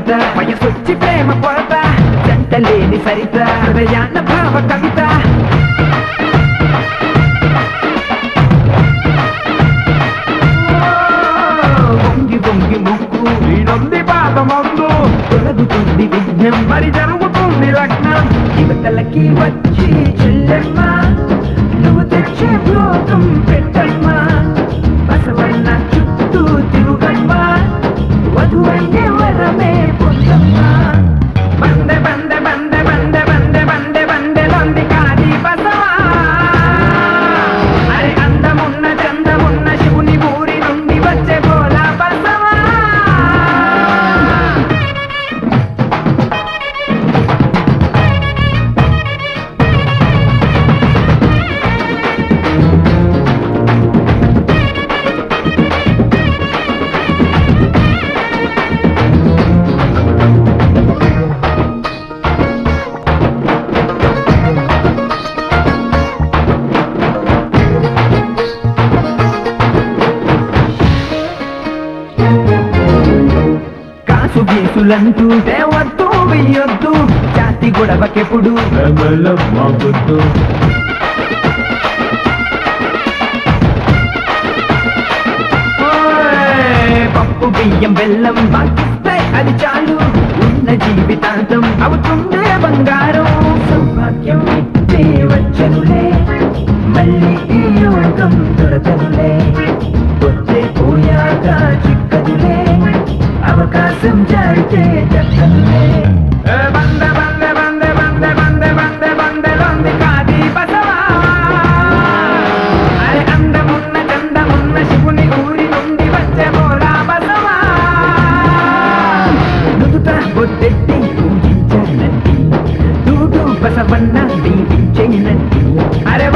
కవిత వయసొచ్చి ప్రేమ కొరత జంటలేని సరిత హృదయాన భావ కవిత వంగి వంగి ముక్కు వీడొంది పాదమందు తొలగుతుంది విఘ్నం మరి జరుగుతుంది లగ్నం యువతలకి వచ్చి చెల్లెమ్మ నువ్వు తెచ్చే భోగం పెట్టమ్మా బసవన్న చుట్టూ తిరుగమ్మా వధువయ్యే వరమే పొందమ్మా బందె బందె బందె బందె బందె బందె బందె లొంది కాది బసవా అరే అందమున్న చందమున్న శివుని ఊరి నుండి వచ్చే బోలా బసవా కాసు గీసులంటూ దేవద్దు వెయ్యొద్దు జాతి గొడవకెప్పుడు మాకొద్దు పప్పు బియ్యం బెల్లం బాకిస్తే అది చాలు ఉన్న జీవితాంతం అవుతుందే బంగారం సౌభాగ్యం ఇచ్చే వచ్చనులే మళ్ళీ ఈ యోగం దొరకదులే వచ్చే పోయాక చిక్కదులే అవకాశం జారితే దక్కదులే బందె బందె బందె బందె బందె బందె బందె లొంది కాది బసవా అరే అందమున్న చందమున్న శివుని ఊరి నుండి వచ్చే బోలా బసవా నుదుట బొద్దెట్టి పూజించానండి దూడు బసవన్న దీవించేనండి అరే